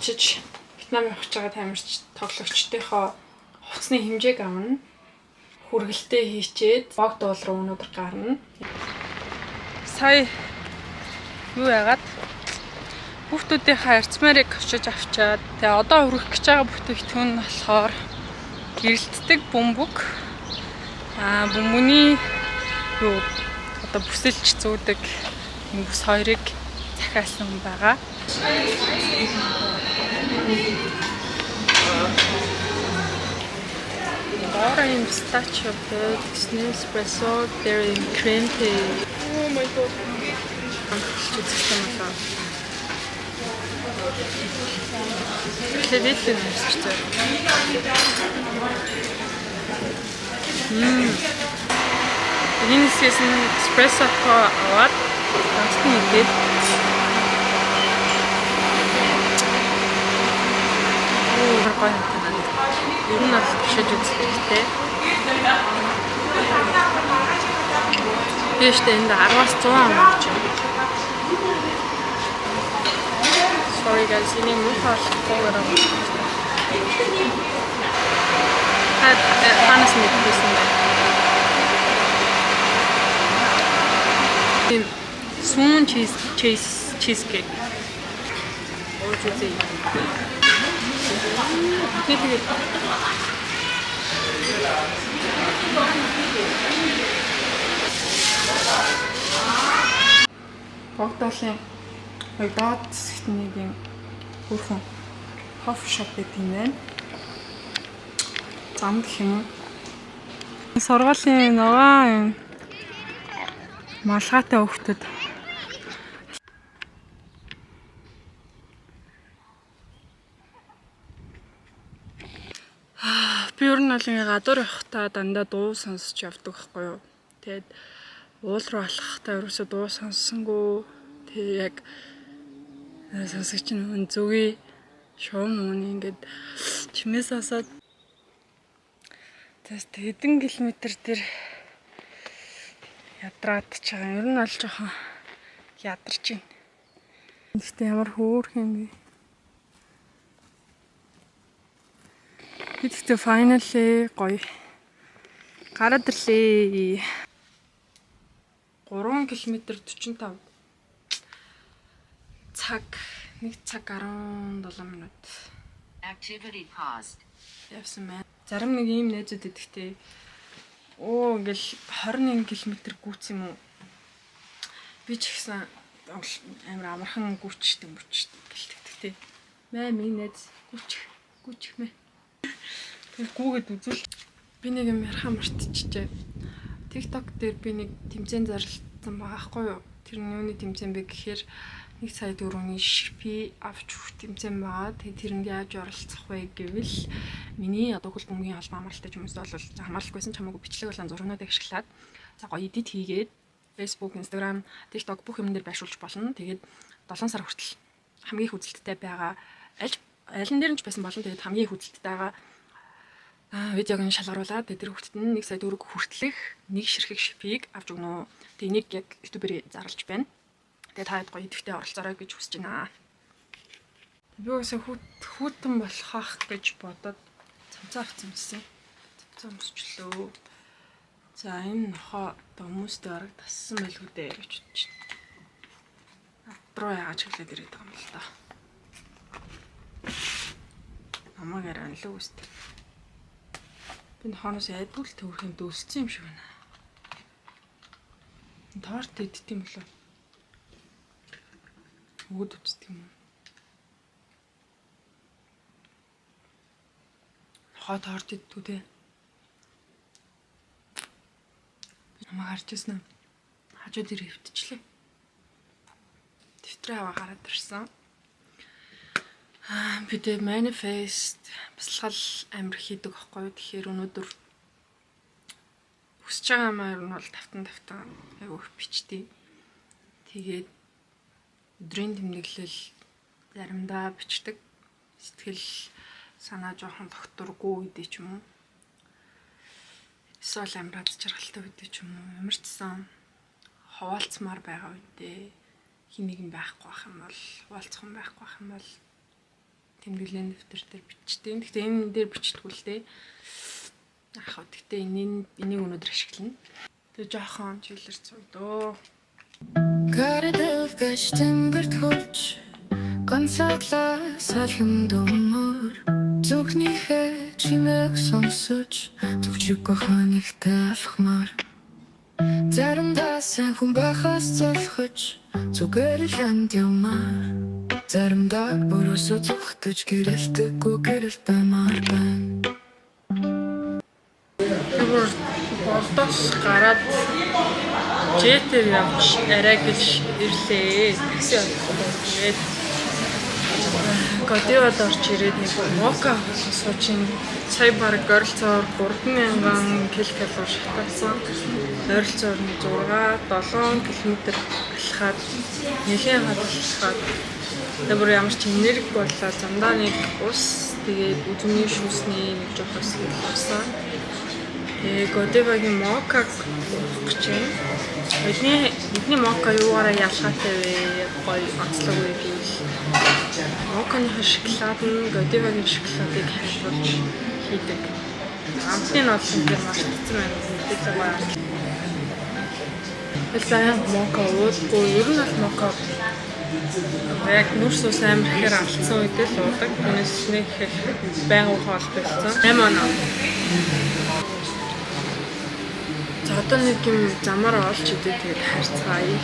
Чиж Вьетнам явж байгаа тамирч тоглогчдынхоо хувцсны хэмжээг авна. Хүргэлтээ хийчээд $1 руу өнөөдөр гарна. Сая юу яагаад хүүхдүүдийнхээ арцмарыг очиж авчаад тэгээ одоо хүрэх гэж байгаа бүтээгдэхүүн нь болохоор гэрэлтдэг бөмбөг. Бөмбөний юу одоо бүсэлж зүүдэг энэ бүс хоёрыг захиалсан байгаа. Ora in pistachio bread, espresso, dairy and cream tea. Oh my god. Клеветлин юмсчтэй. Энэсээс нь эспрессо аваад ганцхан идээд гоё. Ер нь бол бишэж үзлээ. Биштэй энэ 10-аас 100 амарч байна. Sorry guys, ini mukha follower. Ханас мэдсэн байна. Сүүн cheesecake. Ууж үзье. Тэгээд Богдолын доод хэсэгт нэг юм хөрхөн кофе шоп гэдэг юм байна. Зам гэх юм уу? Сургуулийн нөгөө юм малгайтай хүүхдүүд би ер нь бол ингээ гадуур явахдаа дандаа дуу сонсож явдаг байхгүй юу. Тэгээд уул руу алхахдаа ерөөсөө дуу сонссонгүй. Тэгээд яг сонсогч нь зүгий шуум нүуний ингээд чимээ сонсоод тэст хэдэн километр дээр ядраад ч байгаа. Ер нь бол жоохон ядарч байна. Гэхдээ ямар хөөрхөн юм бэ? Гэхдээ finally гоё гараад ирлээ. 3 км 45 цаг 1 цаг 17 минут. Activity paused. Явсан байна. Зарим нэг ийм найзууд идэхтэй ингээл 21 км гүйц юм уу? Би ч ихсэн амар амархан гүйчтэй гэлтэгтэй. Маа минь найз гүйчих мэ. Тэр гүүгээд үзвэл би нэг юм ярахаа мартчихжээ. TikTok дээр би нэг тэмцээн зарласан байгаа хгүй юу? Тэр нь юуны тэмцээн бэ гэхээр 1 сая төгрөгийн шипи авч өгөх тэмцээн байгаа. Тэгээ тэрэнд яаж оролцох вэ гэвэл миний одоо хөл бөмбөгийн албан амралтай хүмүүс бол хамаарлахгүйсэн ч хамаагүй бичлэг болон зургуудыг ашиглаад за гоё эдит хийгээд Facebook, Instagram, TikTok бүх юм дээр байршуулж болно. Тэгээд 7 сар хүртэл хамгийн их үзэлттэй байгаа аль нь дээр нь ч байсан болон тэгээд хамгийн их үзэлттэй байгаа видеог нь шалгаруулад тэр хүүхдэд нь 1 сая төгрөг хүртэлх нэг ширхэг шипийг авч өгнө. Тэгээ энийг яг YouTube-ээр зарлж байна. Тэгээ та хэд гоё идэвхтэй оролцоорой гэж хүсэж байна. Би үсээ хүүтэн болохах гэж бодоод цамцаа авчихсан. Цамцаа өмсчлөө. За энэ нохоо хүмүүстэй орог тассан байлгүй дээ гэж бодож байна. Надруу яагаад чиглээд ирээд байгаа юм л та. Намайг аранлаа үстэй. Би нохоноос айдгүй л төвөрхөн дөөссөн юм шиг байна. Торт идэх юм болоо. Өгөөд үтдэг юм уу? Нохоо торт идтүү те. Намайг харж ирсэн. Хажууд ирээ хөвтчлээ. Дэвтрээ аваа гараад ирсэн. Бид манифест бясалгал амир хийдэг байхгүй юу? Тэгэхээр өнөөдөр хүсэж байгаа маар нь бол тавтан айгүйх бичтий. Тэгээд өдрийн тэмдэглэл заримдаа бичдэг. Сэтгэл санаа жоохон докторгүй үедээ ч юм уу. Эсвэл амраад жаргалтай үедээ ч юм уу. Ямар ч сан хуваалцмаар байгаа үедээ хин нэгэн байхгүй байх юм бол хуваалцах юм байхгүй байх юм бол тэмдэглэлийн дэвтэр дээр бичдэг. Гэхдээ энэ дээр бичдэггүй л дээ. Яхаа гэхдээ энийг өнөөдөр ашиглана. Тэгээ жоохон чийлэр цуудөө. Гараад гашдан бэртгүүлж ганцааглаа салхин думөр зүгнийхээ чимээг сонсож төвчгөө ханигтай алхмаар заримдаа сайн хүн байхаас золхож зүгээр л амт юмаар заримдаа бүрөөсөө зүгтэж гэрэлтэггүй гэрэл баймаар байна. Тэгвэр болдоос гараад жетээр явж арай гэж ирлээ. Такси аваад Годивад орч ирээд нэг мока суучин сая бараг ойролцоогоор 3000 ккал шатагдсан. Ойролцоогоор 6-7 км алхаад нэлийн хадгалахад тэр ямар ч энерги боллоо. Замдаа нэг ус тэгээд үзмийн шүүсний нэг жоох хэсэг авсан. Тэгээ Годивагийн мокаг гэж байна. Бидний мока юугаараа ялгаатай вэ? Гоё онцлог вэ гэвэл моканы шоколад нь Годивагийн шоколадыг хайлуулж хийдэг. Амтны ноолсон дээр маш хэцүү байна. Мэдээлэл байна.Элсэн мока уудгүй ер нь бол мока яг нүрс ус амар ихээр алдсан үедээ л уудаг. Түүнээс нэг байнга хоол болсон. 8 оноо. За одоо нэг юм замаар олж идэх тэгээд харцгаая.